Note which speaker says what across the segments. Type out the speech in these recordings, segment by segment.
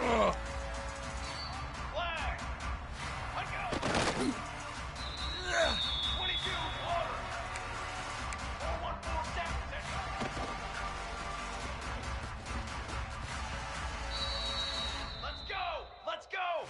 Speaker 1: Flag! Let go! 22, water! 414 down, Let's go! Let's go!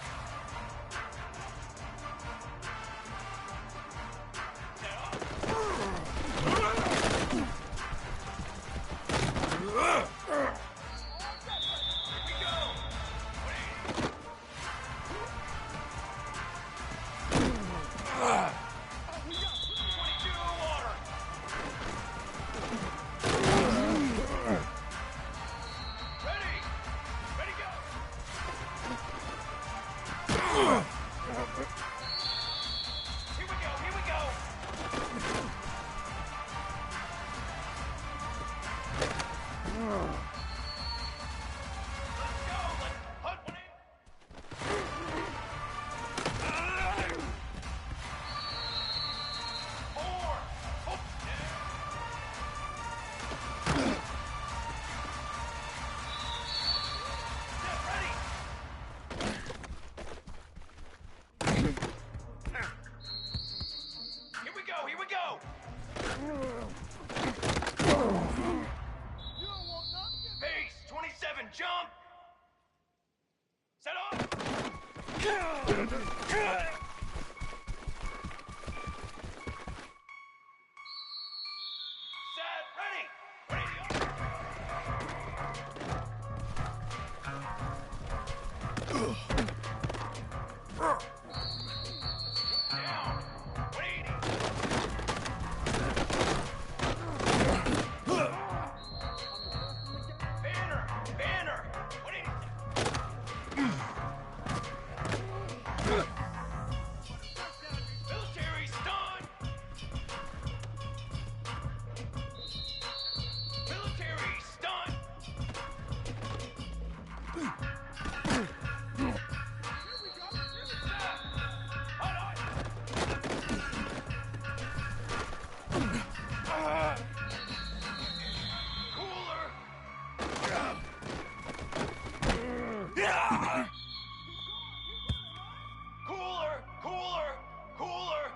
Speaker 1: Jump! Set off! Set, ready! Radio! Down! 180! Banner! 180! Military stun! Military stun! Cooler! Cooler! Cooler! Cooler!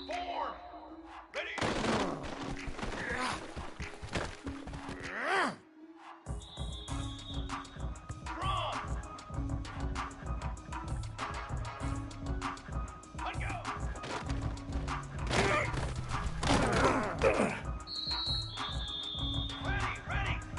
Speaker 1: Form! Ready! Drawn! Let go! Ready! Ready!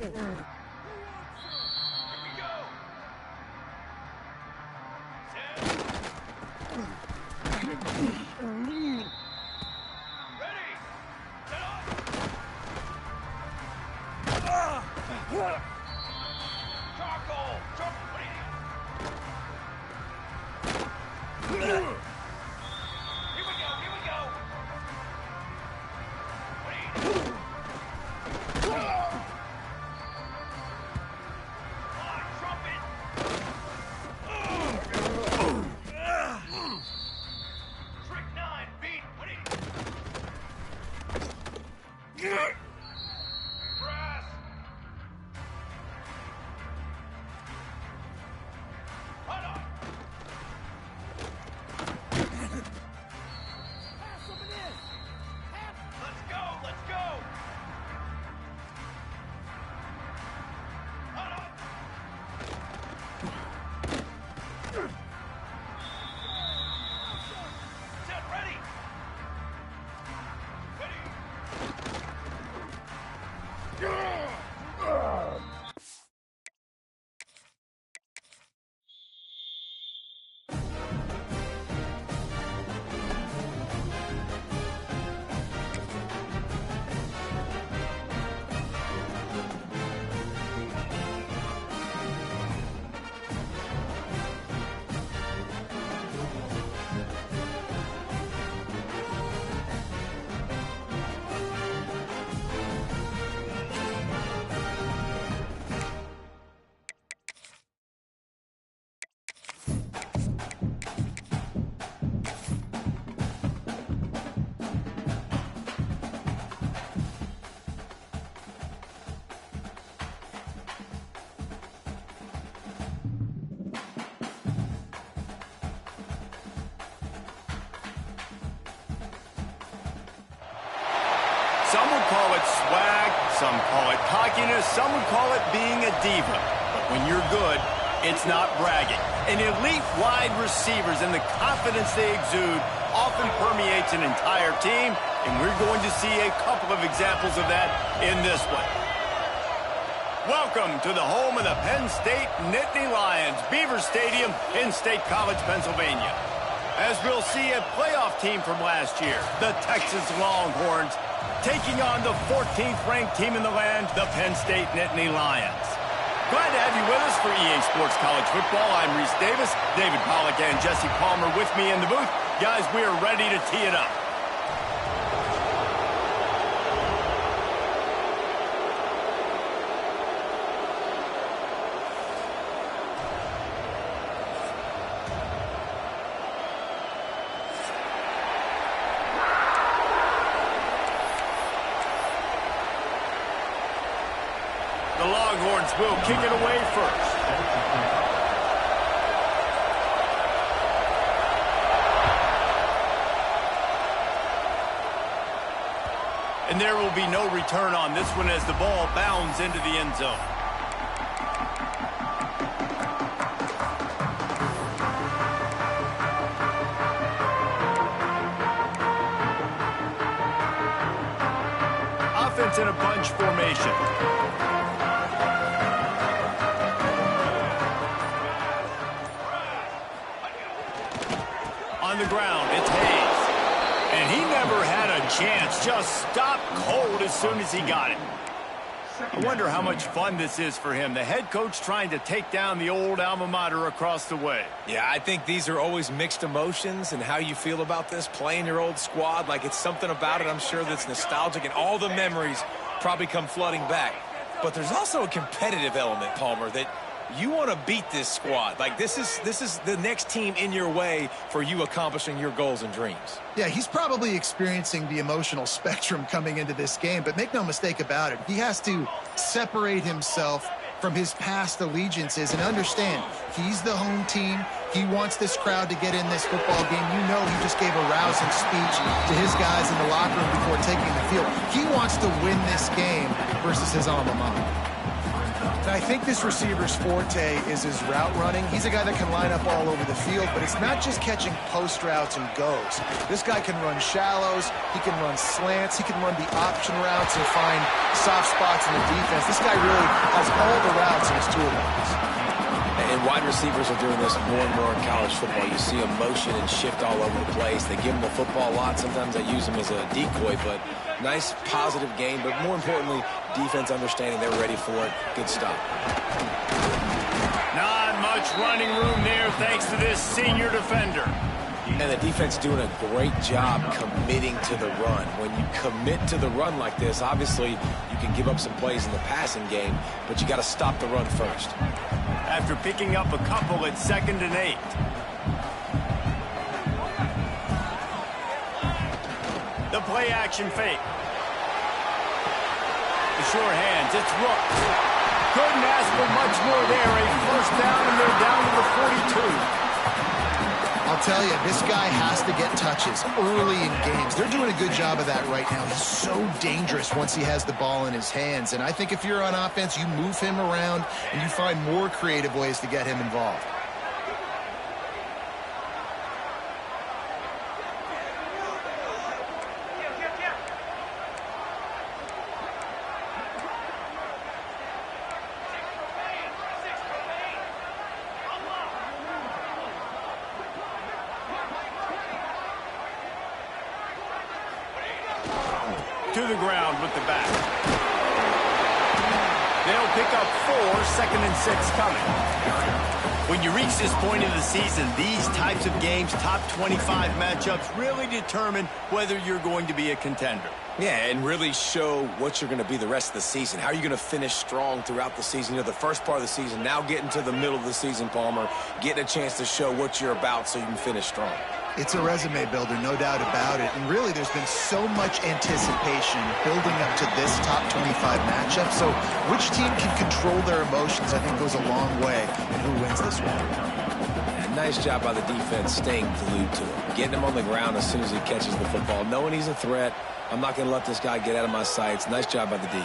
Speaker 1: we go. Set. Ready. Set up. Charcoal. What do you... Here we go. Brass! Hold on! Let's go! Hold on! Set ready!
Speaker 2: Some would call it swag, some call it cockiness, some would call it being a diva. But when you're good, it's not bragging. And elite wide receivers and the confidence they exude often permeates an entire team, and we're going to see a couple of examples of that in this one. Welcome to the home of the Penn State Nittany Lions, Beaver Stadium in State College, Pennsylvania. As we'll see a playoff team from last year, the Texas Longhorns, taking on the 14th-ranked team in the land, the Penn State Nittany Lions. Glad to have you with us for EA Sports College Football. I'm Reese Davis, David Pollack and Jesse Palmer with me in the booth. Guys, we are ready to tee it up. The Longhorns will kick it away first. And there will be no return on this one as the ball bounds into the end zone. Offense in a bunch formation. On the ground, it's Hayes. And he never had a chance. Just stopped cold as soon as he got it. I wonder how much fun this is for him. The head coach trying to take down the old alma mater across the way.
Speaker 3: Yeah, I think these are always mixed emotions and how you feel about this, playing your old squad. Like, it's something about it, I'm sure, that's nostalgic, and all the memories probably come flooding back. But there's also a competitive element, Palmer, that you want to beat this squad. Like, this is the next team in your way for you accomplishing your goals and dreams.
Speaker 4: Yeah, he's probably experiencing the emotional spectrum coming into this game, but make no mistake about it. He has to separate himself from his past allegiances and understand he's the home team. He wants this crowd to get in this football game. You know, he just gave a rousing speech to his guys in the locker room before taking the field. He wants to win this game versus his alma mater. I think this receiver's forte is his route running. He's a guy that can line up all over the field, but it's not just catching post routes and goes. This guy can run shallows, he can run slants, he can run the option routes and find soft spots in the defense. This guy really has all the routes in his toolbox.
Speaker 3: And wide receivers are doing this more and more in college football. You see them motion and shift all over the place. They give them the football a lot. Sometimes they use them as a decoy, but nice, positive game. But more importantly, defense understanding they're ready for it. Good stop.
Speaker 2: Not much running room there thanks to this senior defender.
Speaker 3: And the defense doing a great job committing to the run. When you commit to the run like this, obviously you can give up some plays in the passing game, but you got to stop the run first.
Speaker 2: After picking up a couple at 2nd and 8. The play action fake. The short hands, it's Rooks. Couldn't ask for much more there. A first down, and they're down to the 42.
Speaker 4: I'll tell you, this guy has to get touches early in games. They're doing a good job of that right now. He's so dangerous once he has the ball in his hands. And I think if you're on offense, you move him around and you find more creative ways to get him involved.
Speaker 2: To the ground with the back. They'll pick up 4, 2nd and 6 coming. When you reach this point in the season, these types of games, top 25 matchups, really determine whether you're going to be a contender.
Speaker 3: Yeah, and really show what you're going to be the rest of the season. How are you going to finish strong throughout the season? You know, the first part of the season, now getting to the middle of the season, Palmer, getting a chance to show what you're about so you can finish strong.
Speaker 4: It's a resume builder, no doubt about it. And really, there's been so much anticipation building up to this top 25 matchup. So which team can control their emotions, I think, goes a long way in who wins this one.
Speaker 3: And nice job by the defense staying glued to him. Getting him on the ground as soon as he catches the football. Knowing he's a threat, I'm not going to let this guy get out of my sights. Nice job by the D.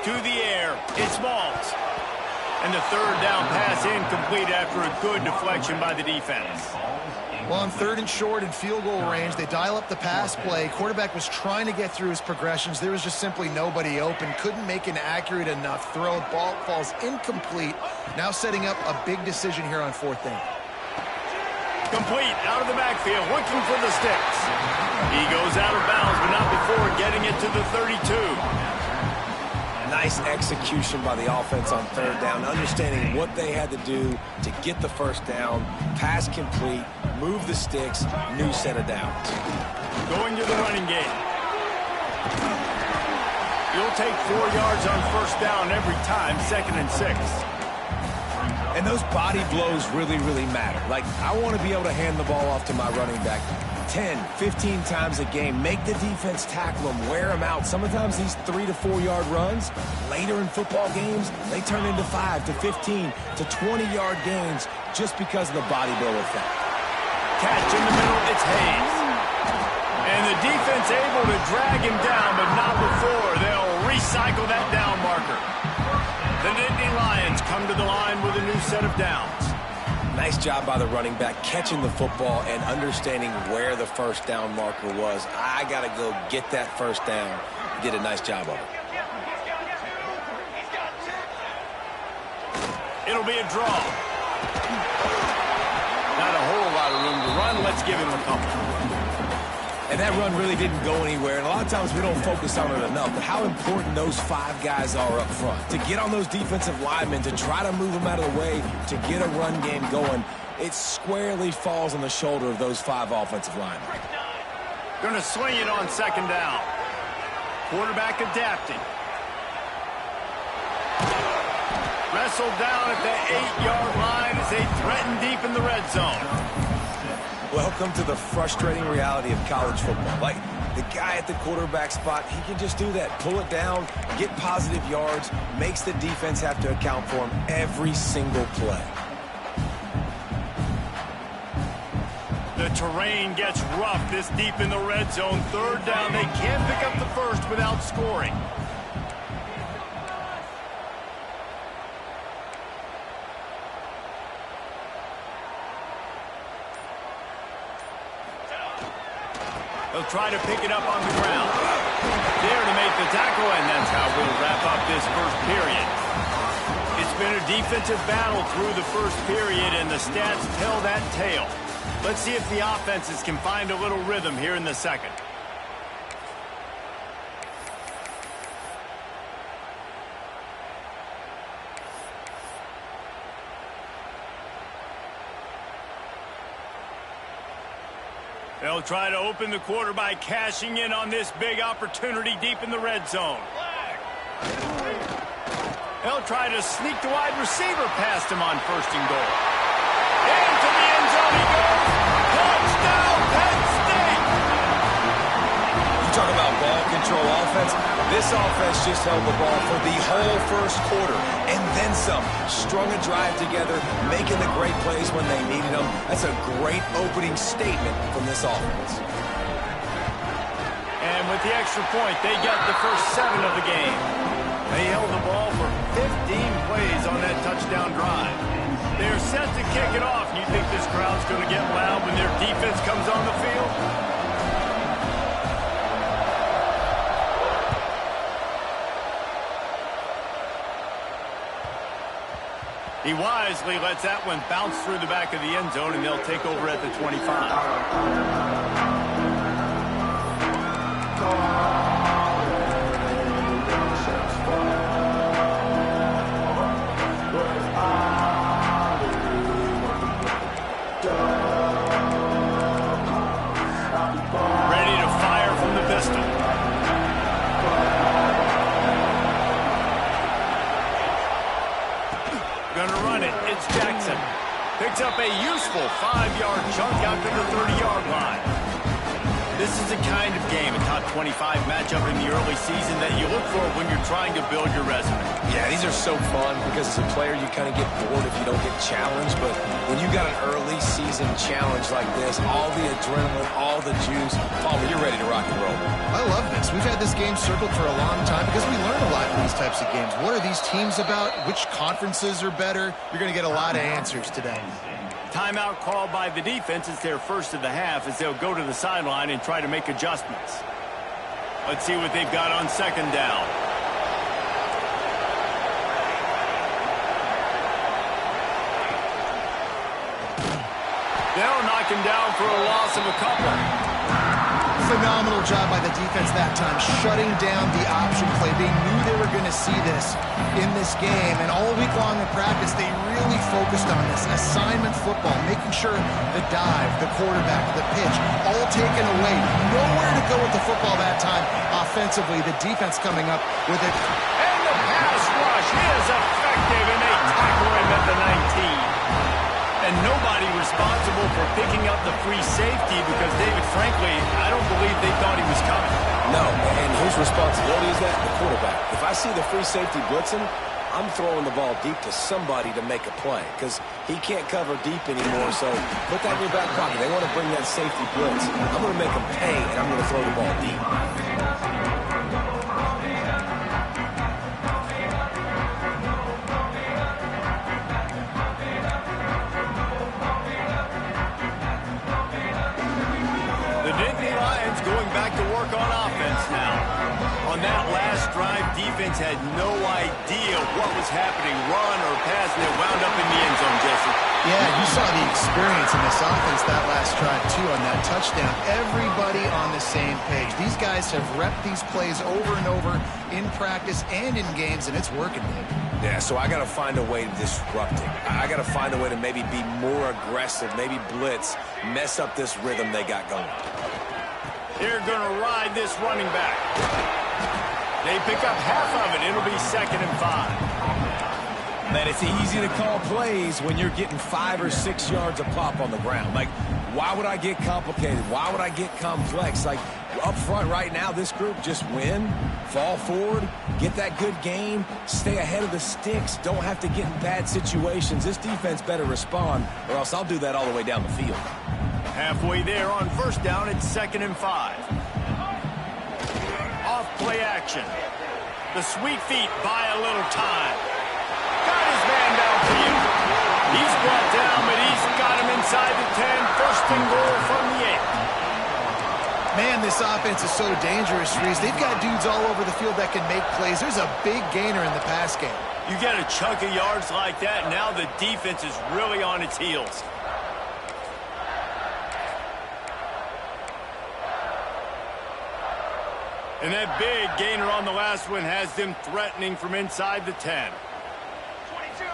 Speaker 2: To the air, it's Maltz. And the 3rd down pass incomplete after a good deflection by the defense.
Speaker 4: Well, on 3rd and short and field goal range, they dial up the pass play. Quarterback was trying to get through his progressions. There was just simply nobody open. Couldn't make an accurate enough throw. Ball falls incomplete. Now setting up a big decision here on 4th down.
Speaker 2: Complete, out of the backfield, looking for the sticks. He goes out of bounds, but not before getting it to the 32.
Speaker 3: Nice execution by the offense on 3rd down, understanding what they had to do to get the first down, pass complete, move the sticks, new set of downs.
Speaker 2: Going to the running game. You'll take 4 yards on 1st down every time, 2nd and 6.
Speaker 3: And those body blows really, really matter. Like, I want to be able to hand the ball off to my running back 10, 15 times a game. Make the defense tackle them, wear them out. Sometimes these 3 to 4 yard runs, later in football games, they turn into 5 to 15 to 20 yard gains just because of the body blow effect.
Speaker 2: Catch in the middle, it's Hayes. And the defense able to drag him down, but not before. They'll recycle that down marker. The Nittany Lions come to the line with a new set of downs.
Speaker 3: Nice job by the running back catching the football and understanding where the first down marker was. I got to go get that first down. Did a nice job of it.
Speaker 2: It'll be a draw. Not a whole lot of room to run. Let's give him a couple.
Speaker 3: And that run really didn't go anywhere. And a lot of times we don't focus on it enough. But how important those 5 guys are up front. To get on those defensive linemen, to try to move them out of the way, to get a run game going, it squarely falls on the shoulder of those 5 offensive linemen.
Speaker 2: Going to swing it on 2nd down. Quarterback adapting. Wrestled down at the 8-yard line as they threaten deep in the red zone.
Speaker 3: Welcome to the frustrating reality of college football. Like, the guy at the quarterback spot, he can just do that. Pull it down, get positive yards, makes the defense have to account for him every single play.
Speaker 2: The terrain gets rough this deep in the red zone. 3rd down, they can't pick up the first without scoring. He'll try to pick it up on the ground. There to make the tackle, and that's how we'll wrap up this first period. It's been a defensive battle through the first period, and the stats tell that tale. Let's see if the offenses can find a little rhythm here in the second. They'll try to open the quarter by cashing in on this big opportunity deep in the red zone. They'll try to sneak the wide receiver past him on 1st and goal. Into the end zone he goes. Touchdown, Penn State!
Speaker 3: You talk about ball control offense. This offense just held the ball for the whole first quarter, and then some. Strung a drive together, making the great plays when they needed them. That's a great opening statement from this offense.
Speaker 2: And with the extra point, they get the first 7 of the game. They held the ball for 15 plays on that touchdown drive. They're set to kick it off. You think this crowd's going to get loud when their defense comes on the field? He wisely lets that one bounce through the back of the end zone, and they'll take over at the 25. Ready to fire from the pistol. Gonna run it. It's Jackson. Picks up a useful 5-yard chunk out to the 30-yard line. This is the kind of game, a top 25 matchup in the early season, that you look for when you're trying to build your resume.
Speaker 3: Yeah, these are so fun because as a player, you kind of get bored if you don't get challenged. But when you got an early season challenge like this, all the adrenaline, all the juice, Palmer, you're ready to rock and roll.
Speaker 4: I love this. We've had this game circled for a long time because we learn a lot in these types of games. What are these teams about? Which conferences are better? You're going to get a lot of answers today.
Speaker 2: Timeout called by the defense. It's their first of the half as they'll go to the sideline and try to make adjustments. Let's see what they've got on 2nd down. They'll knock him down for a loss of a couple.
Speaker 4: Phenomenal job by the defense that time, shutting down the option play. They knew they were going to see this in this game, and all week long in practice, they really focused on this. Assignment football, making sure the dive, the quarterback, the pitch, all taken away. Nowhere to go with the football that time. Offensively, the defense coming up with it.
Speaker 2: And the pass rush is effective, and they tackle him at the 19. And nobody responsible for picking up the free safety because, David, frankly, I don't believe they thought he was coming.
Speaker 3: No, and whose responsibility is that? The quarterback. If I see the free safety blitzing, I'm throwing the ball deep to somebody to make a play because he can't cover deep anymore, so put that in your back pocket. They want to bring that safety blitz. I'm going to make them pay, and I'm going to throw the ball deep.
Speaker 2: Going back to work on offense now. On that last drive, defense had no idea what was happening, run or pass, and it wound up in the end zone, Jesse.
Speaker 4: Yeah, you saw the experience in this offense that last drive, too, on that touchdown. Everybody on the same page. These guys have repped these plays over and over in practice and in games, and it's working, Dave.
Speaker 3: Yeah, so I got to find a way to disrupt it. I got to find a way to maybe be more aggressive, maybe blitz, mess up this rhythm they got going.
Speaker 2: They're going to ride this running back. They pick up half of it. It'll be 2nd and 5.
Speaker 3: Man, it's easy to call plays when you're getting 5 or 6 yards a pop on the ground. Like, why would I get complicated? Why would I get complex? Like, up front right now, this group just win, fall forward, get that good game, stay ahead of the sticks, don't have to get in bad situations. This defense better respond, or else I'll do that all the way down the field.
Speaker 2: Halfway there on 1st down, it's 2nd and 5. Off play action. The sweet feet buy a little time. Got his man down for you. He's brought down, but he's got him inside the 10. 1st and goal from the 8.
Speaker 4: Man, this offense is so dangerous, Reese, they've got dudes all over the field that can make plays. There's a big gainer in the pass game.
Speaker 2: You get a chunk of yards like that, now the defense is really on its heels. And that big gainer on the last one has them threatening from inside the 10.
Speaker 1: 22.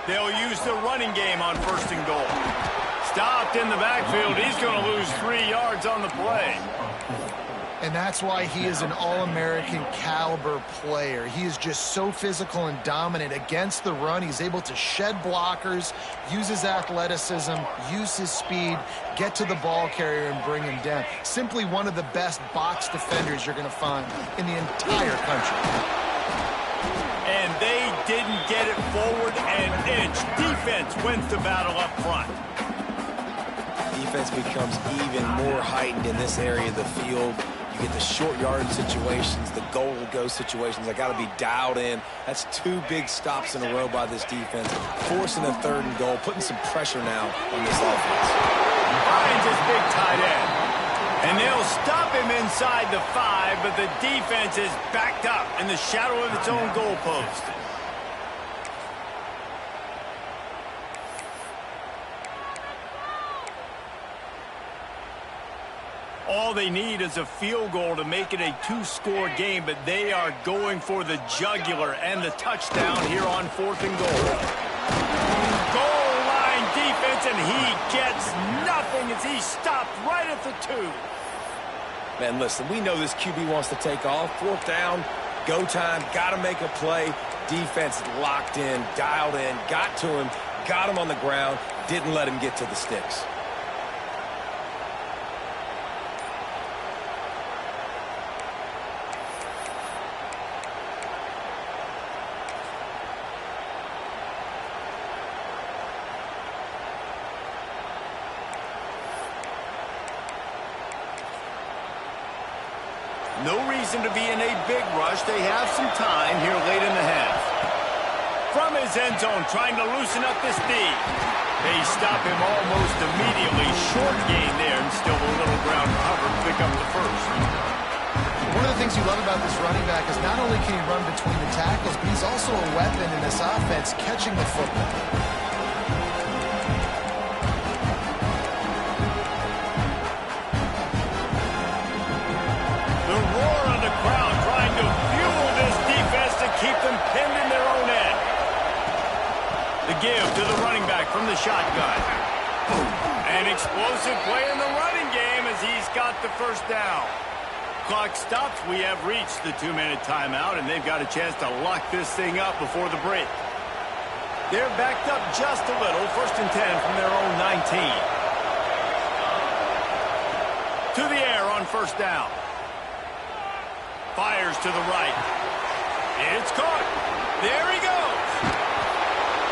Speaker 2: They'll use the running game on 1st and goal. Stopped in the backfield. He's going to lose 3 yards on the play.
Speaker 4: And that's why he is an All-American caliber player. He is just so physical and dominant against the run. He's able to shed blockers, use his athleticism, use his speed, get to the ball carrier and bring him down. Simply one of the best box defenders you're going to find in the entire country.
Speaker 2: And they didn't get it forward an inch. Defense wins the battle up front.
Speaker 3: Defense becomes even more heightened in this area of the field. You get the short yardage situations, the goal-to-go situations. I got to be dialed in. That's 2 big stops in a row by this defense, forcing a 3rd and goal, putting some pressure now on this offense.
Speaker 2: Finds his big tight end. And they'll stop him inside the 5, but the defense is backed up in the shadow of its own goalpost. All they need is a field goal to make it a 2-score game, but they are going for the jugular and the touchdown here on 4th and goal. Goal line defense, and he gets nothing as he stopped right at the 2.
Speaker 3: Man, listen, we know this QB wants to take off. 4th down, go time, got to make a play. Defense locked in, dialed in, got to him, got him on the ground, didn't let him get to the sticks.
Speaker 2: No reason to be in a big rush. They have some time here late in the half. From his end zone, trying to loosen up this D. They stop him almost immediately. Short gain there, and still a little ground cover to pick up the 1st.
Speaker 4: One of the things you love about this running back is not only can he run between the tackles, but he's also a weapon in this offense catching the football.
Speaker 2: Keep them pinned in their own end. The give to the running back from the shotgun. An explosive play in the running game as he's got the 1st down. Clock stops. We have reached the 2-minute timeout, and they've got a chance to lock this thing up before the break. They're backed up just a little. 1st and 10 from their own 19. To the air on 1st down. Fires to the right. It's caught. There he goes.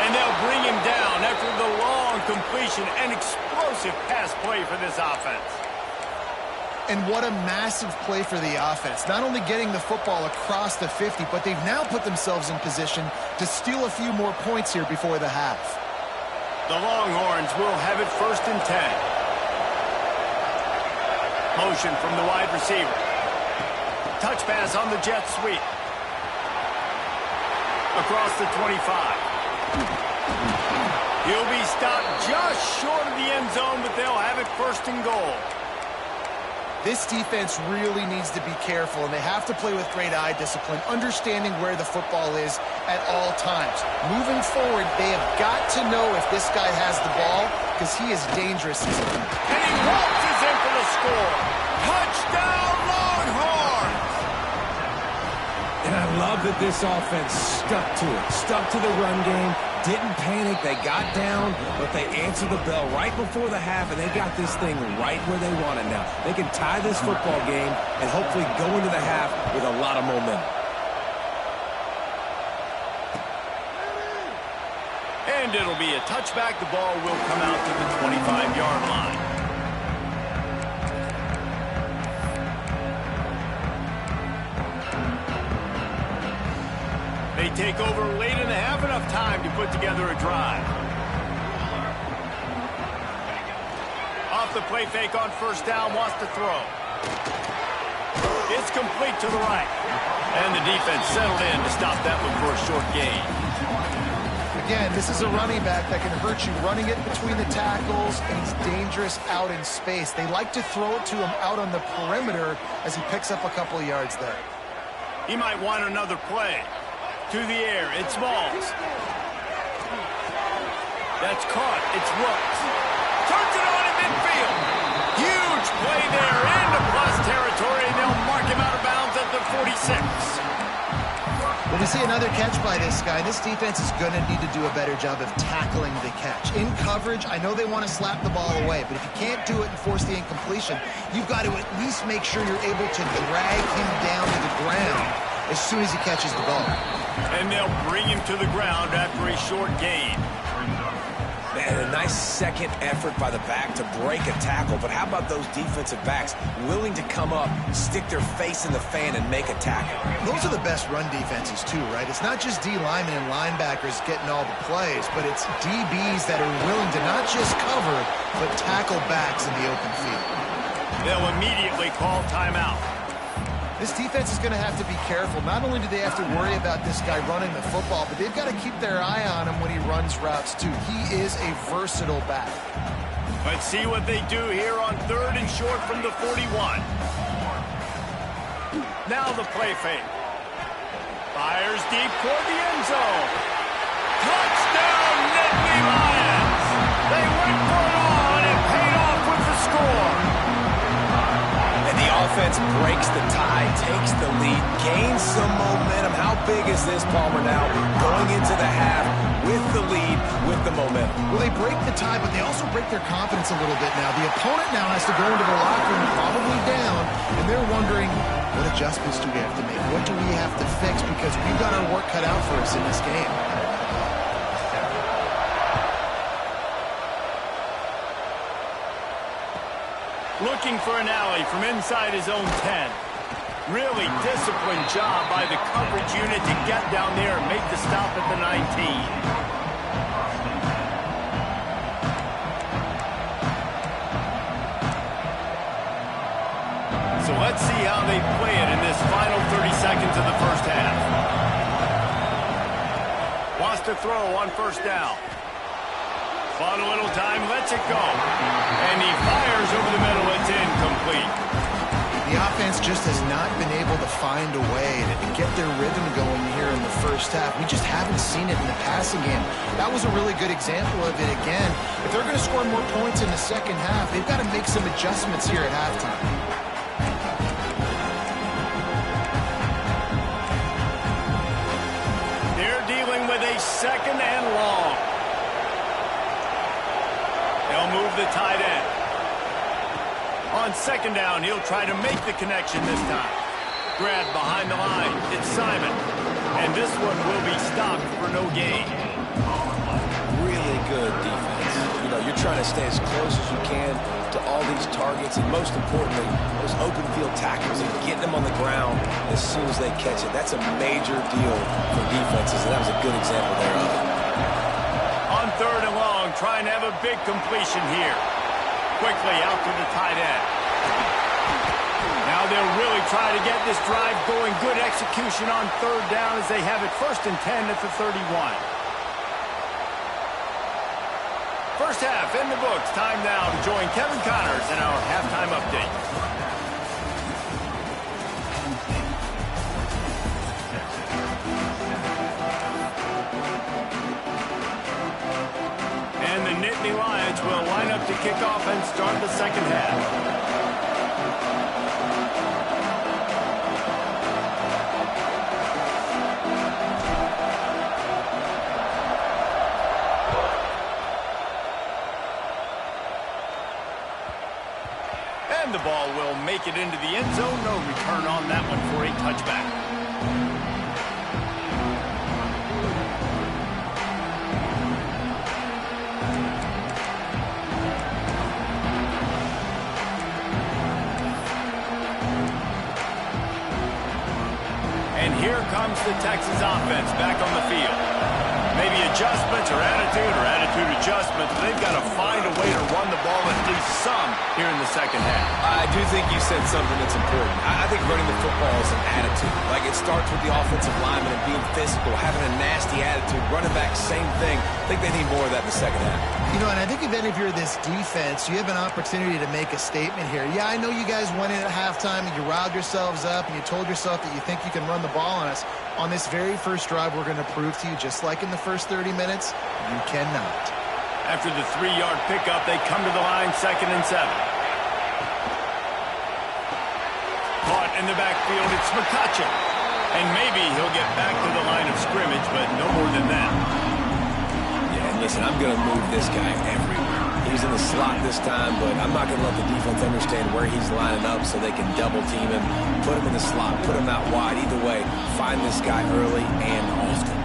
Speaker 2: And they'll bring him down after the long completion. An explosive pass play for this offense.
Speaker 4: And what a massive play for the offense. Not only getting the football across the 50, but they've now put themselves in position to steal a few more points here before the half.
Speaker 2: The Longhorns will have it 1st and 10. Motion from the wide receiver. Touch pass on the jet sweep. Across the 25. He'll be stopped just short of the end zone, but they'll have it 1st and goal.
Speaker 4: This defense really needs to be careful, and they have to play with great eye discipline, understanding where the football is at all times. Moving forward, they have got to know if this guy has the ball, because he is dangerous.
Speaker 2: And he waltzes in for the score. Touchdown, Longhorns!
Speaker 5: And I love that this offense stuck to it, stuck to the run game, didn't panic, they got down, but they answered the bell right before the half, and they got this thing right where they want it now. They can tie this football game and hopefully go into the half with a lot of momentum.
Speaker 2: And it'll be a touchback. The ball will come out to the 25-yard line. They take over late in the half, enough time to put together a drive. Off the play fake on 1st down, wants to throw. It's complete to the right. And the defense settled in to stop that one for a short gain.
Speaker 4: Again, this is a running back that can hurt you running it between the tackles, and he's dangerous out in space. They like to throw it to him out on the perimeter as he picks up a couple of yards there.
Speaker 2: He might want another play. To the air, it's Smalls. That's caught, it's Rooks. Turns it on in midfield. Huge play there into plus territory, and they'll mark him out of bounds at the 46.
Speaker 4: When we see another catch by this guy, this defense is going to need to do a better job of tackling the catch. In coverage, I know they want to slap the ball away, but if you can't do it and force the incompletion, you've got to at least make sure you're able to drag him down to the ground as soon as he catches the ball.
Speaker 2: And they'll bring him to the ground after a short gain.
Speaker 3: Man, a nice second effort by the back to break a tackle, but how about those defensive backs willing to come up, stick their face in the fan, and make a tackle?
Speaker 4: Those are the best run defenses too, right? It's not just D linemen and linebackers getting all the plays, but it's DBs that are willing to not just cover, but tackle backs in the open field.
Speaker 2: They'll immediately call timeout.
Speaker 4: This defense is going to have to be careful. Not only do they have to worry about this guy running the football, but they've got to keep their eye on him when he runs routes too. He is a versatile back.
Speaker 2: Let's see what they do here on 3rd and short from the 41. Now the play fake. Fires deep toward the end zone. Touchdown, Nittany Lions! They went for it all, and it paid off with the score.
Speaker 3: The offense breaks the tie, takes the lead, gains some momentum. How big is this, Palmer, now? Going into the half with the lead, with the momentum.
Speaker 4: Well, they break the tie, but they also break their confidence a little bit now. The opponent now has to go into the locker room probably down, and they're wondering, what adjustments do we have to make? What do we have to fix? Because we've got our work cut out for us in this game.
Speaker 2: Looking for an alley from inside his own 10. Really disciplined job by the coverage unit to get down there and make the stop at the 19. So let's see how they play it in this final 30 seconds of the first half. Wants to throw on 1st down. Fought a little time, lets it go. And he fires over the middle. It's incomplete.
Speaker 4: The offense just has not been able to find a way to get their rhythm going here in the first half. We just haven't seen it in the passing game. That was a really good example of it again. If they're going to score more points in the second half, they've got to make some adjustments here at halftime.
Speaker 2: They're dealing with a 2nd and long. They'll move the tight end. On 2nd down, he'll try to make the connection this time. Grabbed behind the line. It's Simon. And this one will be stopped for no gain.
Speaker 3: Really good defense. You know, you're trying to stay as close as you can to all these targets, and most importantly, those open field tackles and getting them on the ground as soon as they catch it. That's a major deal for defenses, and that was a good example there of it.
Speaker 2: On 3rd and long, trying to have a big completion here. Quickly out to the tight end. Now they'll really try to get this drive going. Good execution on 3rd down as they have it 1st and 10 at the 31. First half in the books. Time now to join Kevin Connors in our halftime update. And the Nittany Lions will line up to kick off and start the second half. And the ball will make it into the end zone. No return on that one for a touchback. And here comes the Texas offense back on the field. Maybe a adjustments or attitude adjustments. They've got to find a way to run the ball at least some here in the second half.
Speaker 3: I do think you said something that's important. I think running the football is an attitude. Like, it starts with the offensive lineman and being physical, having a nasty attitude. Running back, same thing. I think they need more of that in the second half.
Speaker 4: You know, and I think if any of you are this defense, you have an opportunity to make a statement here. Yeah, I know you guys went in at halftime and you riled yourselves up and you told yourself that you think you can run the ball on us. On this very first drive, we're going to prove to you, just like in the first 30 minutes, you cannot.
Speaker 2: After the 3-yard pickup, they come to the line, 2nd and 7. Caught in the backfield, it's McCutcheon. And maybe he'll get back to the line of scrimmage, but no more than that.
Speaker 3: Yeah, and listen, I'm going to move this guy everywhere. He's in the slot this time, but I'm not going to let the defense understand where he's lining up so they can double team him, put him in the slot, put him out wide. Either way, find this guy early and often.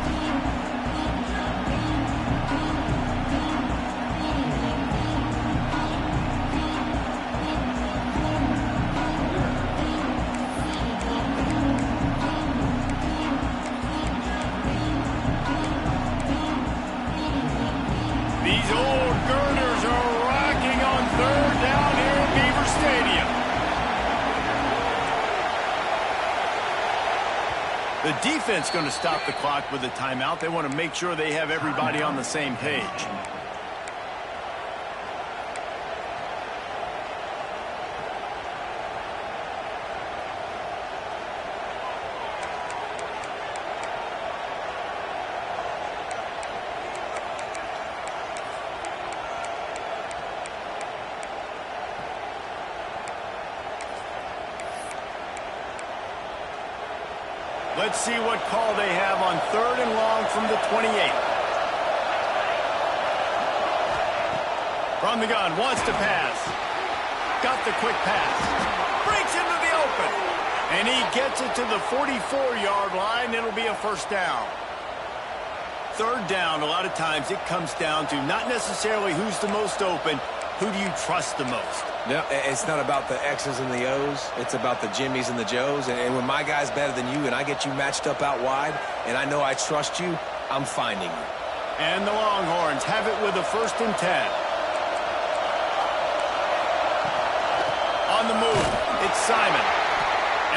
Speaker 2: These old girders are rocking on 3rd down here at Beaver Stadium. The defense going to stop the clock with a timeout. They want to make sure they have everybody on the same page. Let's see what call they have on 3rd and long from the 28. From the gun, wants to pass. Got the quick pass. Breaks into the open. And he gets it to the 44-yard line. It'll be a 1st down. 3rd down, a lot of times it comes down to not necessarily who's the most open, who do you trust the most?
Speaker 3: No, it's not about the X's and the O's. It's about the Jimmies and the Joes. And when my guy's better than you and I get you matched up out wide and I know I trust you, I'm finding you.
Speaker 2: And the Longhorns have it with a 1st and 10. On the move, it's Simon.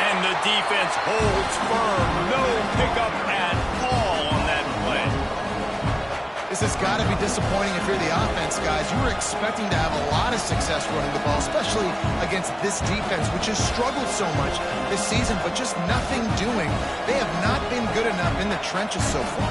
Speaker 2: And the defense holds firm. No pickup at all on that play.
Speaker 4: This has got to be disappointing if you're the offense, guys. You were expecting to have a lot of success running the ball, especially against this defense, which has struggled so much this season, but just nothing doing. They have not been good enough in the trenches so far.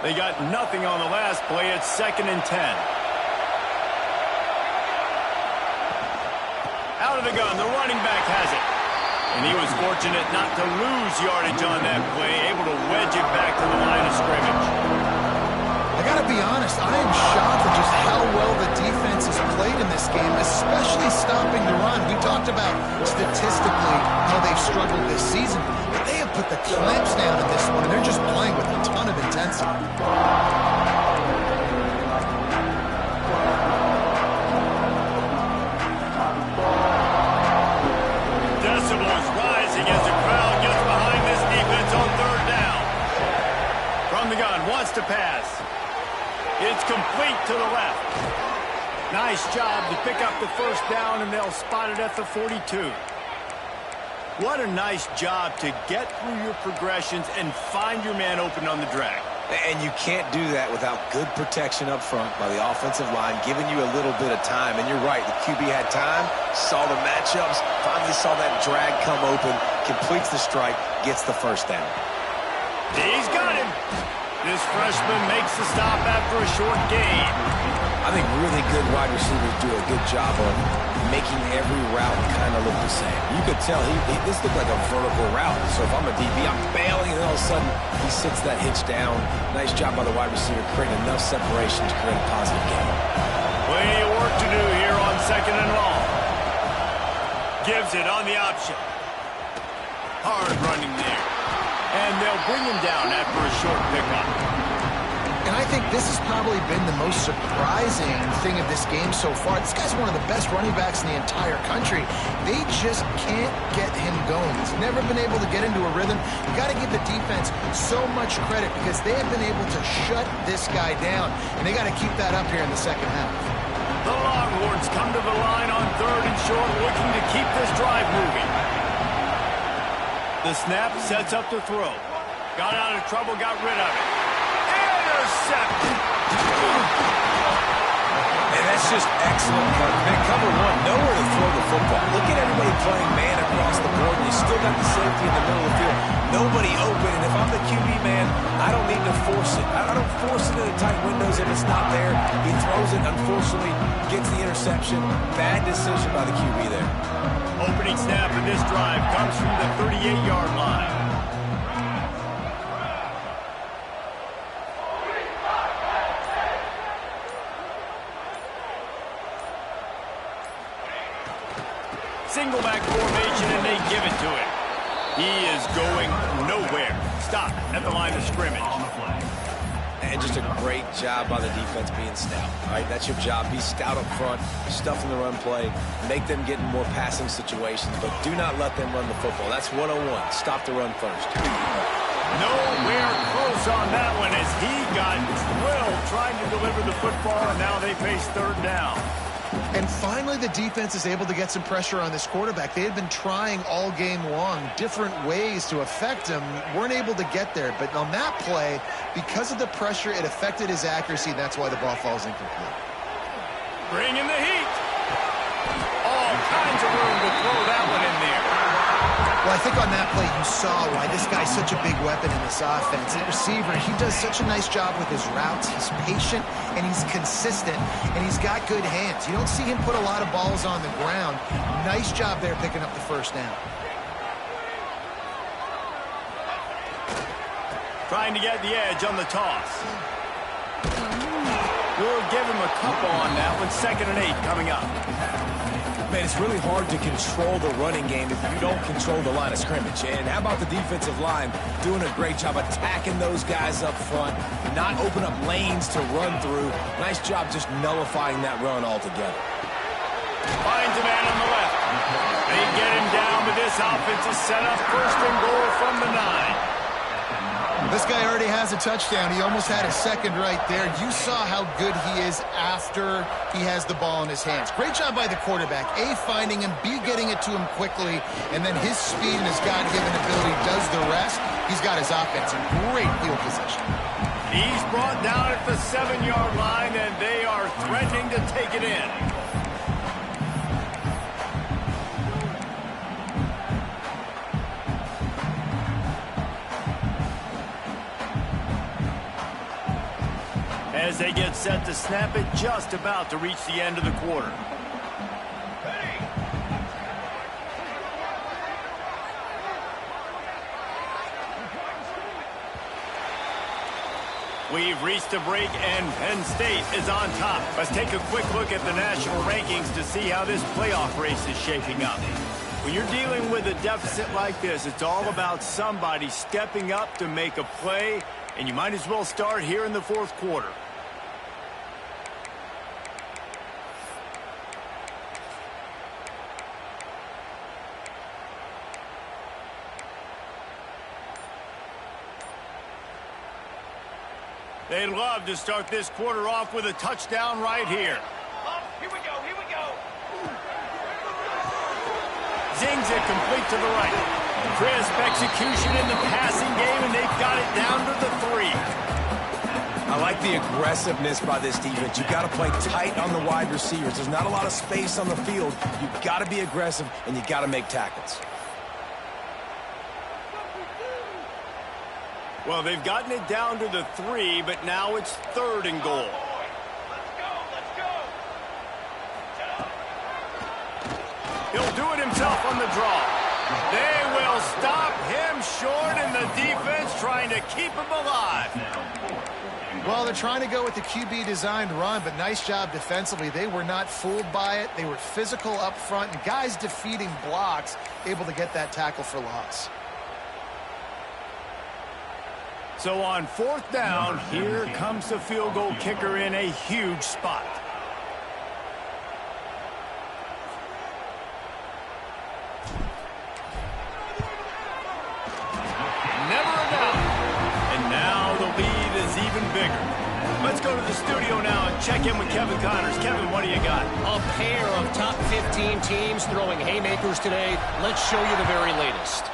Speaker 2: They got nothing on the last play. It's 2nd and 10. Out of the gun, the running back has it. And he was fortunate not to lose yardage on that play, able to wedge it back to the line of scrimmage.
Speaker 4: I got to be honest, I am shocked at just how well the defense has played in this game, especially stopping the run. We talked about statistically how they've struggled this season, but they have put the clamps down in this one, and they're just playing with a ton of intensity.
Speaker 2: Decibels rising as the crowd gets behind this defense on 3rd down. From the gun, wants to pass. It's complete to the left. Nice job to pick up the 1st down, and they'll spot it at the 42. What a nice job to get through your progressions and find your man open on the drag.
Speaker 3: And you can't do that without good protection up front by the offensive line, giving you a little bit of time. And you're right, the QB had time, saw the matchups, finally saw that drag come open, completes the strike, gets the 1st down.
Speaker 2: He's got him. This freshman makes the stop after a short gain.
Speaker 3: I think really good wide receivers do a good job of making every route kind of look the same. You could tell this looked like a vertical route. So if I'm a DB, I'm bailing, and all of a sudden he sits that hitch down. Nice job by the wide receiver, creating enough separation to create a positive gain.
Speaker 2: Plenty of work to do here on 2nd and long. Gives it on the option. Hard running there. And they'll bring him down after a short pickup.
Speaker 4: And I think this has probably been the most surprising thing of this game so far. This guy's one of the best running backs in the entire country. They just can't get him going. He's never been able to get into a rhythm. You got to give the defense so much credit because they have been able to shut this guy down, and they got to keep that up here in the second half.
Speaker 2: The Longhorns come to the line on 3rd and short, looking to keep this drive moving. The snap sets up the throw. Got out of trouble, got rid of it. Intercepted.
Speaker 3: And that's just excellent cover one. Nowhere to throw the football. Look at everybody playing man across the board, and you still got the safety in the middle of the field. Nobody open, and if I'm the QB, man, I don't need to force it. I don't force it into tight windows if it's not there. He throws it, unfortunately, gets the interception. Bad decision by the QB there.
Speaker 2: Opening snap in this drive comes from the 38-yard line. Single back formation, and they give it to him. He is going nowhere. Stop at the line of scrimmage.
Speaker 3: And just a great job by the defense being stout. All right, that's your job. Be stout up front, stuff in the run play, make them get in more passing situations, but do not let them run the football. That's 101. Stop the run first.
Speaker 2: Nowhere close on that one as he got thrilled trying to deliver the football, and now they face 3rd down.
Speaker 4: And finally, the defense is able to get some pressure on this quarterback. They had been trying all game long different ways to affect him. Weren't able to get there. But on that play, because of the pressure, it affected his accuracy. That's why the ball falls incomplete.
Speaker 2: Bring in the heat. All kinds of room to throw that one in there.
Speaker 4: Well, I think on that play you saw why this guy's such a big weapon in this offense. At receiver, he does such a nice job with his routes. He's patient, and he's consistent, and he's got good hands. You don't see him put a lot of balls on the ground. Nice job there picking up the 1st down.
Speaker 2: Trying to get the edge on the toss. We'll give him a couple on that one. 2nd and 8 coming up.
Speaker 3: Man, it's really hard to control the running game if you don't control the line of scrimmage. And how about the defensive line doing a great job attacking those guys up front, not open up lanes to run through. Nice job just nullifying that run altogether.
Speaker 2: Finds a man on the left. They get him down, but this offense is set up 1st and goal from the 9.
Speaker 4: This guy already has a touchdown. He almost had a 2nd right there. You saw how good he is after he has the ball in his hands. Great job by the quarterback. A, finding him, B, getting it to him quickly, and then his speed and his God-given ability does the rest. He's got his offense in great field position.
Speaker 2: He's brought down at the 7-yard line, and they are threatening to take it in. As they get set to snap it, just about to reach the end of the quarter. We've reached a break, and Penn State is on top. Let's take a quick look at the national rankings to see how this playoff race is shaping up. When you're dealing with a deficit like this, it's all about somebody stepping up to make a play, and you might as well start here in the 4th quarter. They'd love to start this quarter off with a touchdown right here.
Speaker 1: Here we go, here we go.
Speaker 2: Zings it complete to the right. Crisp execution in the passing game, and they've got it down to the 3.
Speaker 3: I like the aggressiveness by this defense. You've got to play tight on the wide receivers. There's not a lot of space on the field. You've got to be aggressive, and you've got to make tackles.
Speaker 2: Well, they've gotten it down to the 3, but now it's 3rd and goal.
Speaker 1: Let's go, let's go.
Speaker 2: He'll do it himself on the draw. They will stop him short, and the defense trying to keep him alive.
Speaker 4: Well, they're trying to go with the QB-designed run, but nice job defensively. They were not fooled by it. They were physical up front, and guys defeating blocks, able to get that tackle for loss.
Speaker 2: So on 4th down, here comes the field goal kicker in a huge spot. Never a doubt. And now the lead is even bigger. Let's go to the studio now and check in with Kevin Connors. Kevin, what do you got?
Speaker 6: A pair of top 15 teams throwing haymakers today. Let's show you the very latest.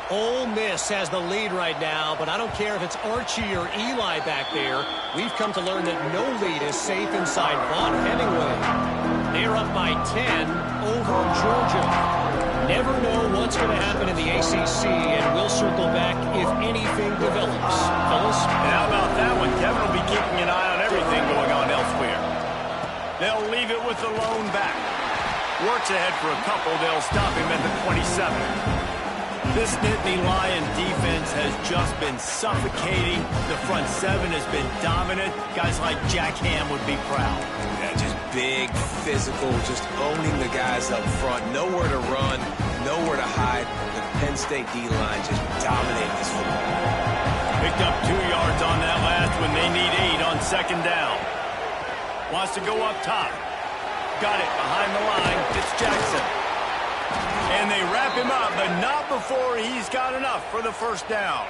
Speaker 6: Ole Miss has the lead right now, but I don't care if it's Archie or Eli back there. We've come to learn that no lead is safe inside Von Hemingway. They're up by 10 over Georgia. Never know what's going to happen in the ACC, and we'll circle back if anything develops. Fellas?
Speaker 2: And how about that one? Kevin will be keeping an eye on everything going on elsewhere. They'll leave it with the lone back. Works ahead for a couple. They'll stop him at the 27. This Nittany Lion defense has just been suffocating. The front seven has been dominant. Guys like Jack Ham would be proud.
Speaker 3: Yeah, just big, physical, just owning the guys up front. Nowhere to run, nowhere to hide. The Penn State D-line just dominating this football.
Speaker 2: Picked up 2 yards on that last one. They need 8 on 2nd down. Wants to go up top. Got it behind the line. It's Jackson. And they wrap him up, but not before he's got enough for the 1st down.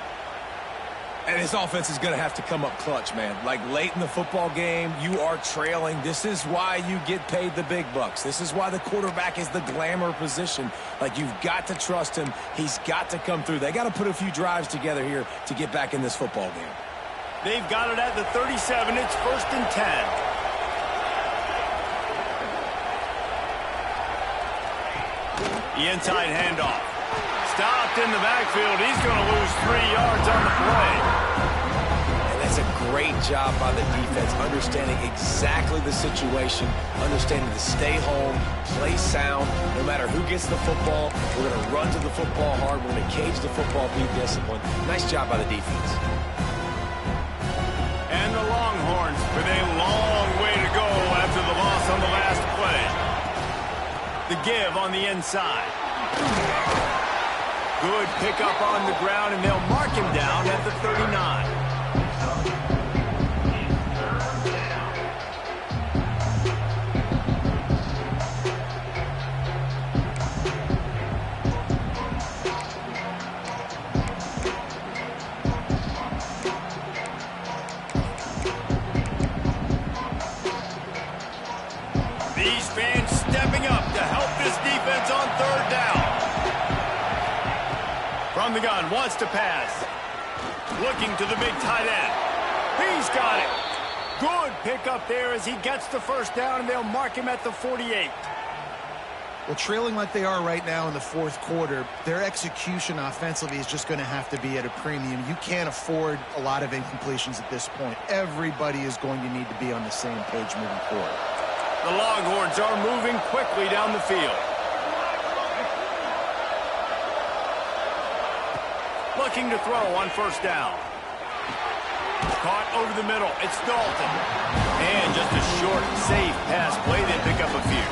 Speaker 3: And this offense is going to have to come up clutch, man. Like late in the football game, you are trailing. This is why you get paid the big bucks. This is why the quarterback is the glamour position. Like, you've got to trust him. He's got to come through. They got to put a few drives together here to get back in this football game.
Speaker 2: They've got it at the 37. It's 1st and 10. The inside handoff. Stopped in the backfield. He's going to lose 3 yards on the play.
Speaker 3: And that's a great job by the defense, understanding exactly the situation, understanding to stay home, play sound. No matter who gets the football, we're going to run to the football hard. We're going to cage the football, be disciplined. Nice job by the defense.
Speaker 2: And the Longhorns with a long way to go after the loss on the last play. The give on the inside. Good pickup on the ground, and they'll mark him down at the 39. These fans stepping up to help this defense on 3rd down. From the gun, wants to pass. Looking to the big tight end. He's got it. Good pickup there as he gets the 1st down, and they'll mark him at the 48.
Speaker 4: Well, trailing like they are right now in the 4th quarter, their execution offensively is just going to have to be at a premium. You can't afford a lot of incompletions at this point. Everybody is going to need to be on the same page moving forward.
Speaker 2: The Longhorns are moving quickly down the field. Looking to throw on 1st down. Caught over the middle. It's Dalton. And just a short, safe pass play. They pick up a few.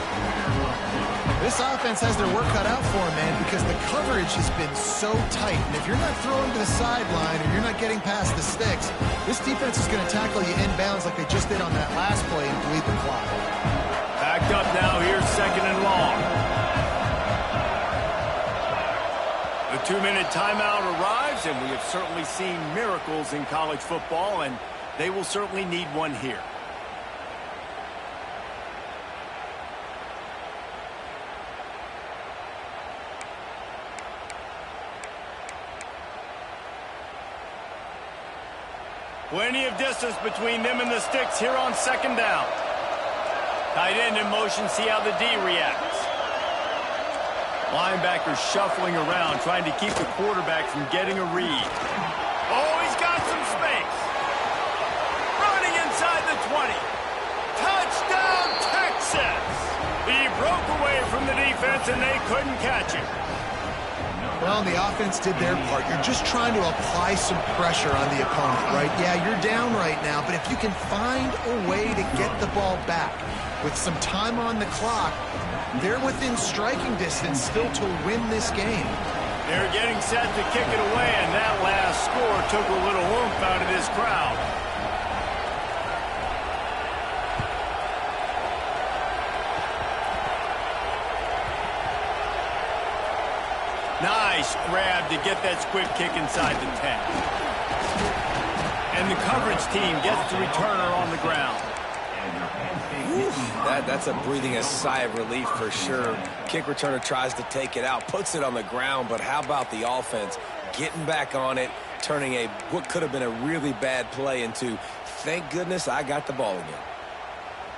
Speaker 4: This offense has their work cut out for them, man, because the coverage has been so tight. And if you're not throwing to the sideline or you're not getting past the sticks, this defense is going to tackle you inbounds like they just did on that last play and bleed the clock.
Speaker 2: Backed up now. Here's 2nd and long. The 2-minute timeout arrives, and we have certainly seen miracles in college football, and they will certainly need one here. Plenty of distance between them and the sticks here on 2nd down. Tight end in motion, see how the D reacts. Linebacker shuffling around, trying to keep the quarterback from getting a read. Oh, he's got some space. Running inside the 20. Touchdown, Texas! He broke away from the defense, and they couldn't catch him.
Speaker 4: Well, the offense did their part. You're just trying to apply some pressure on the opponent, right? Yeah, you're down right now, but if you can find a way to get the ball back with some time on the clock, they're within striking distance still to win this game.
Speaker 2: They're getting set to kick it away, and that last score took a little oomph out of this crowd. Nice grab to get that squib kick inside the 10. And the coverage team gets the returner on the ground.
Speaker 3: That's a breathing a sigh of relief for sure. Kick returner tries to take it out, puts it on the ground, but how about the offense getting back on it, turning what could have been a really bad play into, thank goodness I got the ball again.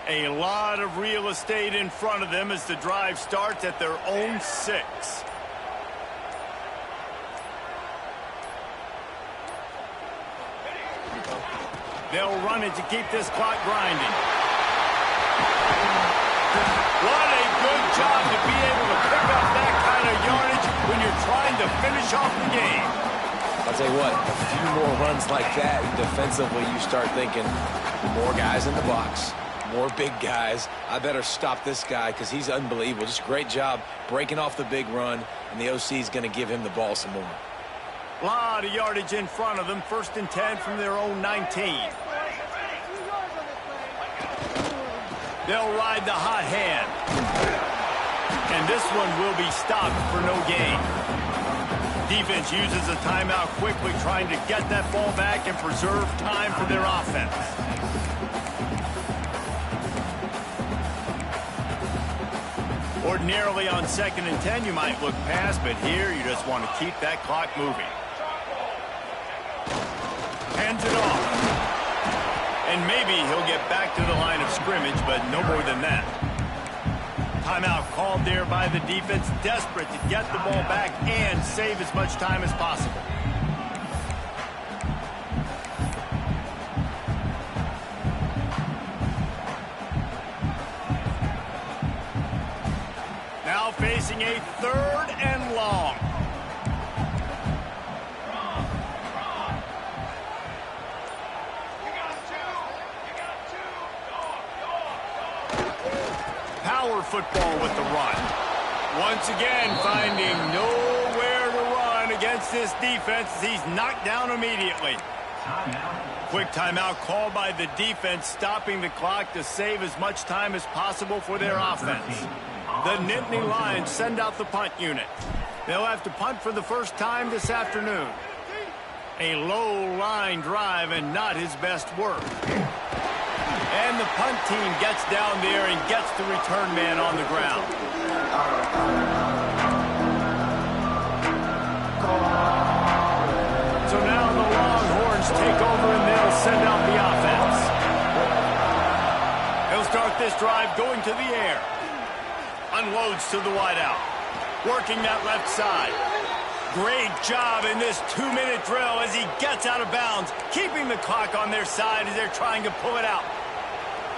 Speaker 2: A lot of real estate in front of them as the drive starts at their own 6. They'll run it to keep this clock grinding. What a good job to be able to pick up that kind of yardage when you're trying to finish off the game.
Speaker 3: I'll tell you what, a few more runs like that, defensively you start thinking, more guys in the box, more big guys. I better stop this guy because he's unbelievable. Just a great job breaking off the big run, and the OC is going to give him the ball some more.
Speaker 2: A lot of yardage in front of them. 1st and 10 from their own 19. They'll ride the hot hand. And this one will be stopped for no gain. Defense uses a timeout quickly, trying to get that ball back and preserve time for their offense. Ordinarily on 2nd and 10, you might look past, but here you just want to keep that clock moving. Hands it off. And maybe he'll get back to the line of scrimmage, but no more than that. Timeout called there by the defense, desperate to get the ball back and save as much time as possible. Now facing a 3rd and long. Power football with the run. Once again, finding nowhere to run against this defense as he's knocked down immediately. Quick timeout called by the defense, stopping the clock to save as much time as possible for their offense. The Nittany Lions send out the punt unit. They'll have to punt for the first time this afternoon. A low line drive and not his best work. And the punt team gets down there and gets the return man on the ground. So now the Longhorns take over and they'll send out the offense. They'll start this drive going to the air. Unloads to the wideout. Working that left side. Great job in this 2-minute drill as he gets out of bounds, keeping the clock on their side as they're trying to pull it out.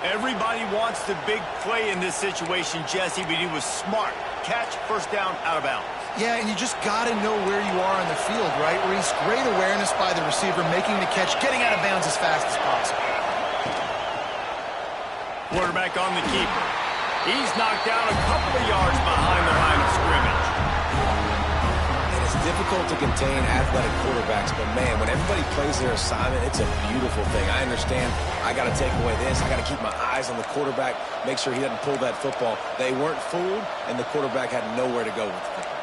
Speaker 2: Everybody wants the big play in this situation, Jesse, but he was smart. Catch, first down, out of bounds.
Speaker 4: Yeah, and you just got to know where you are on the field, right? Reese, great awareness by the receiver, making the catch, getting out of bounds as fast as possible.
Speaker 2: Quarterback on the keeper. He's knocked down a couple of yards behind the line of scrimmage.
Speaker 3: And it's difficult to contain athletic quarterbacks, but man, when everybody plays their assignment, it's a beautiful thing. I understand I got to take away this. I got to keep my eyes on the quarterback, make sure he doesn't pull that football. They weren't fooled, and the quarterback had nowhere to go with the football.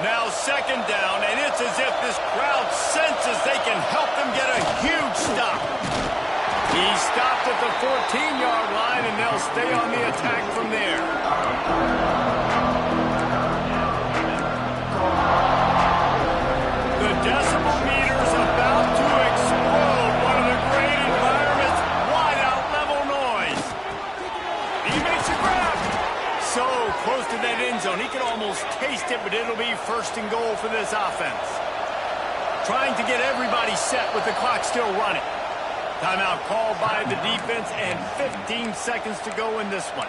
Speaker 2: Now 2nd down, and it's as if this crowd senses they can help them get a huge stop. He stopped at the 14-yard line, and they'll stay on the attack from there. The decibel meter's about to explode. One of the great environments, wide-out level noise. He makes a grab. So close to that end zone, he can almost taste it, but it'll be 1st and goal for this offense. Trying to get everybody set with the clock still running. Timeout called by the defense and 15 seconds to go in this one.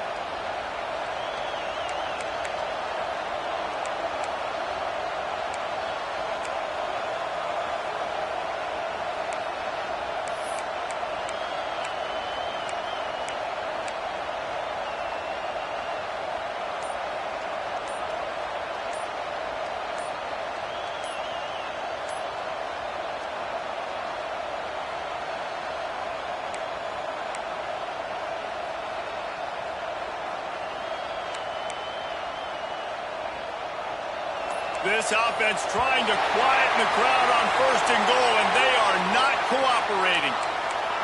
Speaker 2: This offense trying to quieten the crowd on 1st and goal, and they are not cooperating.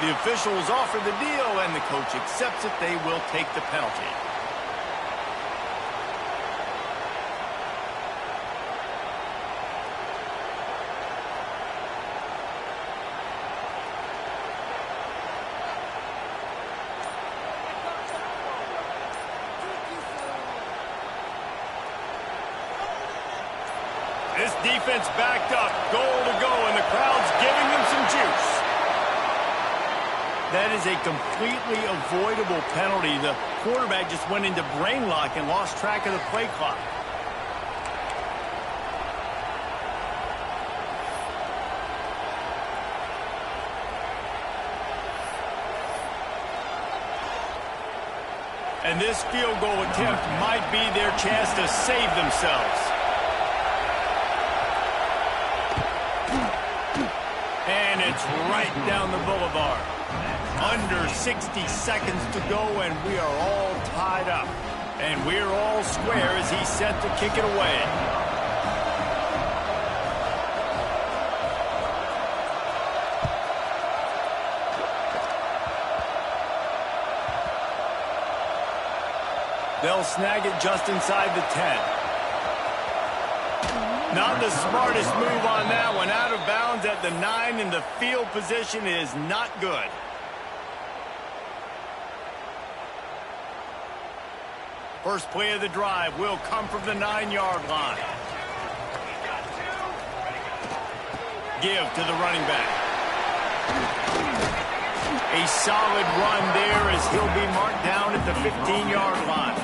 Speaker 2: The officials offer the deal, and the coach accepts it. They will take the penalty. This defense backed up, goal to go, and the crowd's giving them some juice. That is a completely avoidable penalty. The quarterback just went into brain lock and lost track of the play clock. And this field goal attempt might be their chance to save themselves. And it's right down the boulevard. Under 60 seconds to go, and we are all tied up. And we're all square as he's set to kick it away. They'll snag it just inside the 10. Not the smartest move on that one. Out of bounds at the 9, and the field position is not good. First play of the drive will come from the 9-yard line. Give to the running back. A solid run there as he'll be marked down at the 15-yard line.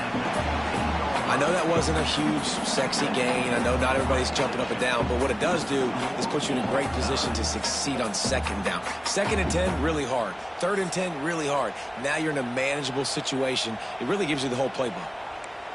Speaker 5: I know that wasn't a huge, sexy gain. I know not everybody's jumping up and down, but what it does do is put you in a great position to succeed on 2nd down. 2nd and 10, really hard. 3rd and 10, really hard. Now you're in a manageable situation. It really gives you the whole playbook.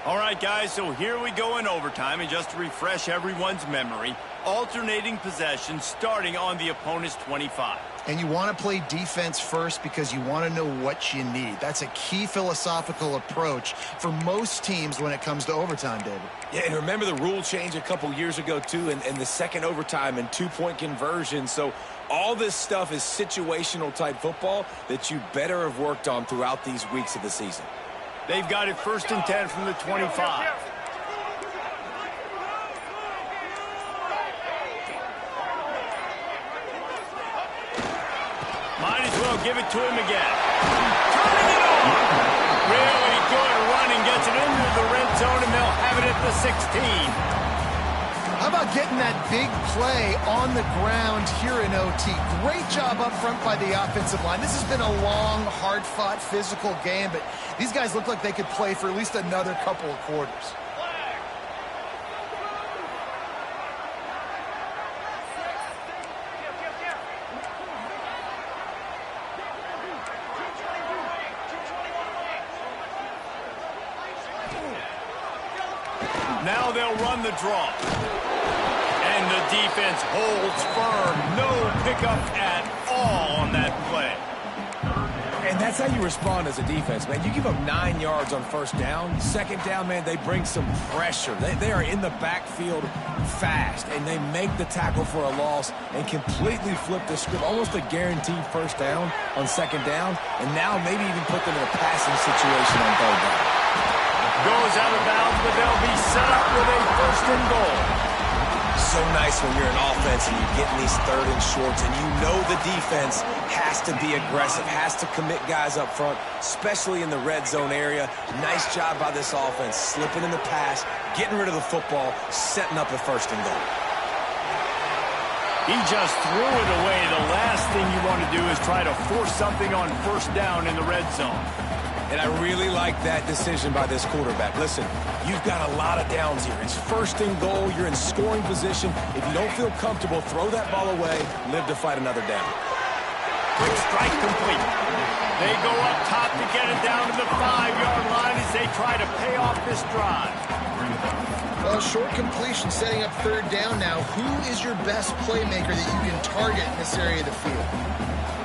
Speaker 2: All right, guys, so here we go in overtime, and just to refresh everyone's memory, alternating possession starting on the opponent's 25.
Speaker 4: And you want to play defense first because you want to know what you need. That's a key philosophical approach for most teams when it comes to overtime, David.
Speaker 5: Yeah, and remember the rule change a couple years ago, too, and the second overtime and 2-point conversion. So all this stuff is situational type football that you better have worked on throughout these weeks of the season.
Speaker 2: They've got it 1st and 10 from the 25. Might as well give it to him again. Turning it on. Really good running. Gets it into the red zone, and they'll have it at the 16.
Speaker 4: How about getting that big play on the ground here in OT? Great job up front by the offensive line. This has been a long, hard-fought, physical game, but these guys look like they could play for at least another couple of quarters.
Speaker 2: Now they'll run the draw. And the defense holds firm. No pickup at all on that play.
Speaker 5: And that's how you respond as a defense, man. You give up 9 yards on 1st down. 2nd down, man, they bring some pressure. They are in the backfield fast, and they make the tackle for a loss and completely flip the script. Almost a guaranteed 1st down on 2nd down, and now maybe even put them in a passing situation on 3rd down.
Speaker 2: Goes out of bounds, but they'll be set up with a 1st and goal.
Speaker 5: So nice when you're in offense and you're getting these 3rd and shorts, and you know the defense has to be aggressive, has to commit guys up front, especially in the red zone area. Nice job by this offense, slipping in the pass, getting rid of the football, setting up a 1st and goal.
Speaker 2: He just threw it away. The last thing you want to do is try to force something on 1st down in the red zone.
Speaker 5: And I really like that decision by this quarterback. Listen, you've got a lot of downs here. It's 1st and goal. You're in scoring position. If you don't feel comfortable, throw that ball away. Live to fight another down.
Speaker 2: Quick strike complete. They go up top to get it down to the 5-yard line as they try to pay off this drive.
Speaker 4: Well, short completion setting up 3rd down now. Who is your best playmaker that you can target in this area of the field?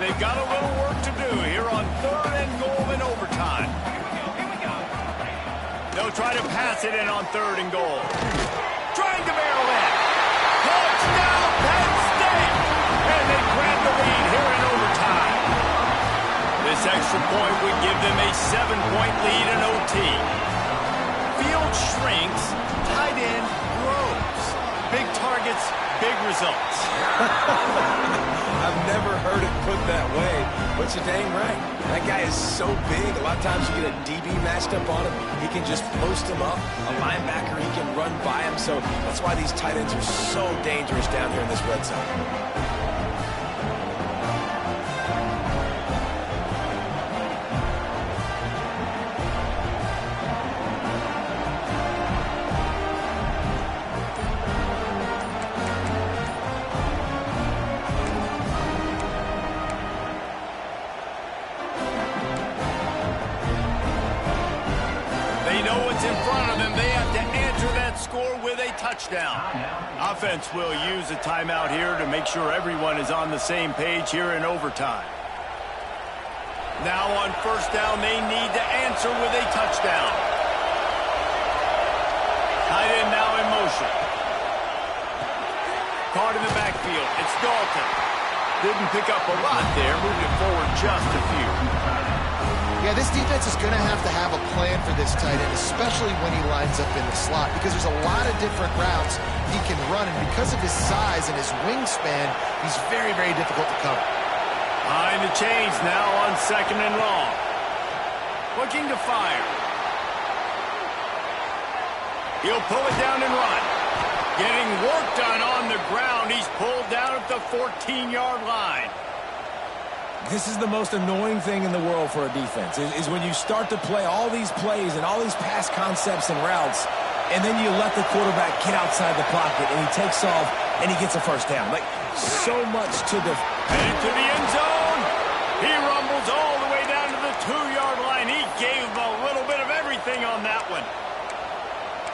Speaker 2: They've got a little work to do here on 3rd and goal in overtime. They'll try to pass it in on 3rd and goal. trying to barrel in. Touchdown, Penn State! And they grab the lead here in overtime. This extra point would give them a 7-point lead in OT. Field shrinks, tight end grows. Big targets, big results.
Speaker 3: I've never heard it put that way, but you're dang right. That guy is so big. A lot of times you get a DB matched up on him. He can just post him up. A linebacker, he can run by him. So that's why these tight ends are so dangerous down here in this red zone.
Speaker 2: In front of them, they have to answer that score with a touchdown. Offense will use a timeout here to make sure everyone is on the same page here in overtime. Now on first down, they need to answer with a touchdown. Tight end now in motion. Caught in the backfield. It's Dalton. Didn't pick up a lot there, moved it forward just a few.
Speaker 4: Yeah, this defense is going to have a plan for this tight end, especially when he lines up in the slot, because there's a lot of different routes he can run, and because of his size and his wingspan, he's very, very difficult to cover.
Speaker 2: Behind the chains now on second and long. Looking to fire. He'll pull it down and run. Getting work done on the ground. He's pulled down at the 14-yard line.
Speaker 5: This is the most annoying thing in the world for a defense, is when you start to play all these plays and all these pass concepts and routes, and then you let the quarterback get outside the pocket, and he takes off, and he gets a first down. Like, so much to the...
Speaker 2: Headed to the end zone. He rumbles all the way down to the 2-yard line. He gave him a little bit of everything on that one.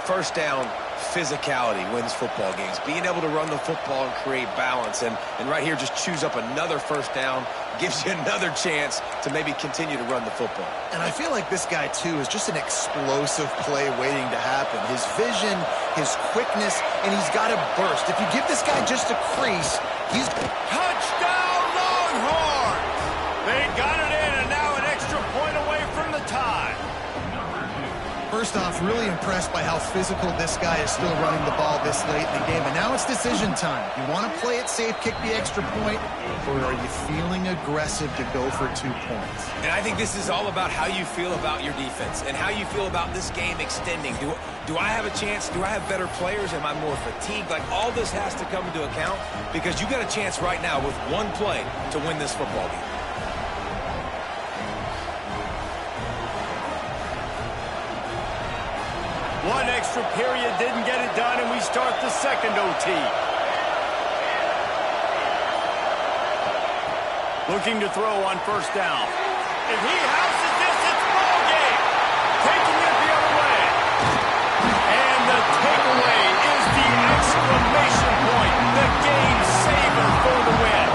Speaker 3: First down, physicality wins football games. Being able to run the football and create balance, and right here just choose up another first down, gives you another chance to maybe continue to run the football.
Speaker 4: And I feel like this guy, too, is just an explosive play waiting to happen. His vision, his quickness, and he's got to burst. If you give this guy just a crease, he's...
Speaker 2: Touchdown, Longhorns! They got it in, and now an extra point away from the tie.
Speaker 4: First off, really impressed by how physical this guy is still running the ball this late in the game. And now it's decision time. You want to play it safe, kick the extra point, or are you feeling aggressive to go for 2 points?
Speaker 3: And I think this is all about how you feel about your defense and how you feel about this game extending. Do I have a chance? Do I have better players? Am I more fatigued? Like, all this has to come into account because you got a chance right now with one play to win this football game.
Speaker 2: One extra period didn't get it done, and we start the second OT. Looking to throw on first down. If he houses this, it's ball game. Taking it the other way. And the takeaway is the exclamation point. The game saver for the win.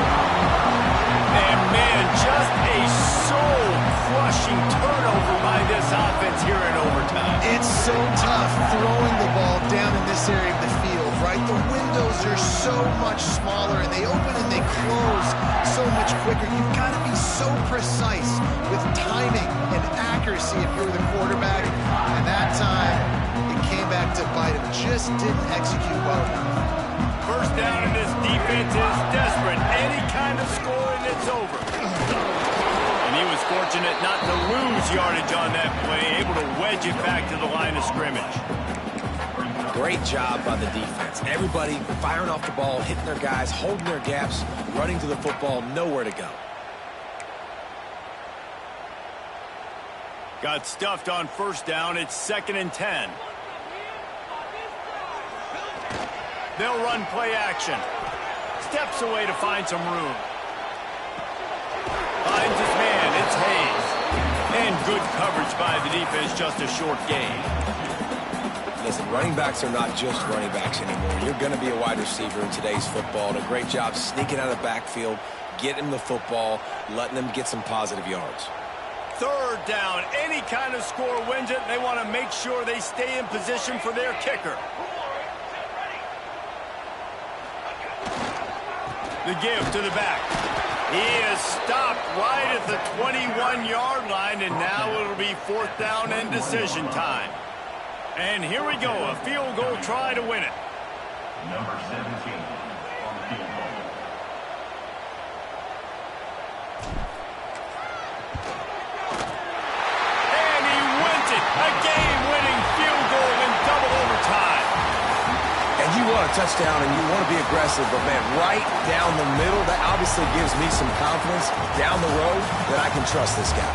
Speaker 2: And man, just a soul-crushing turnover by this offense here in overtime.
Speaker 4: It's so tough throwing the ball down in this area of the field, right? The windows are so much smaller, and they open and they close so much quicker. You've got to be so precise with timing and accuracy if you're the quarterback. And that time, it came back to bite him. Just didn't execute well enough.
Speaker 2: First down, and this defense is desperate. Any kind of score, and it's over. And he was fortunate not to lose yardage on that play, able to wedge it back to the line of scrimmage.
Speaker 3: Great job by the defense. Everybody firing off the ball, hitting their guys, holding their gaps, running to the football, nowhere to go.
Speaker 2: Got stuffed on first down. It's 2nd and 10. They'll run play action. Steps away to find some room. Finds his man. It's Hayes. And good coverage by the defense. Just a short gain.
Speaker 3: Listen, running backs are not just running backs anymore. You're going to be a wide receiver in today's football. And a great job sneaking out of the backfield, getting the football, letting them get some positive yards.
Speaker 2: Third down. Any kind of score wins it. They want to make sure they stay in position for their kicker. The give to the back. He is stopped right at the 21-yard line, and now it'll be 4th down and decision time. And here we go, a field goal try to win it.
Speaker 7: Number 17 on the field goal.
Speaker 2: And he wins it. A game-winning field goal in double overtime.
Speaker 5: And you want a touchdown and you want to be aggressive, but, man, right down the middle, that obviously gives me some confidence down the road that I can trust this guy.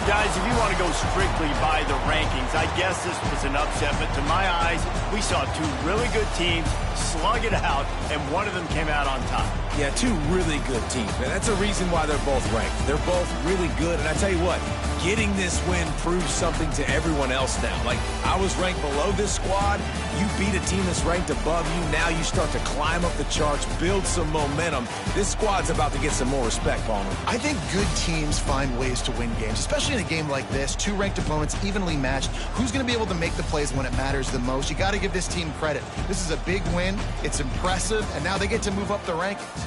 Speaker 2: Guys, if you want to go strictly by the rankings, I guess this was an upset, but to my eyes, we saw two really good teams slug it out, and one of them came out on top.
Speaker 5: Yeah, two really good teams, man. That's a reason why they're both ranked. They're both really good, and I tell you what, getting this win proves something to everyone else now. Like, I was ranked below this squad. You beat a team that's ranked above you. Now you start to climb up the charts, build some momentum. This squad's about to get some more respect, Palmer.
Speaker 4: I think good teams find ways to win games, especially in a game like this. Two ranked opponents, evenly matched. Who's going to be able to make the plays when it matters the most? You got to give this team credit. This is a big win. It's impressive, and now they get to move up the rankings.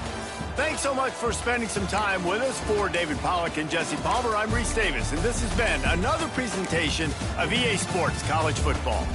Speaker 2: Thanks so much for spending some time with us. For David Pollack and Jesse Palmer, I'm Reese Davis, and this has been another presentation of EA Sports College Football.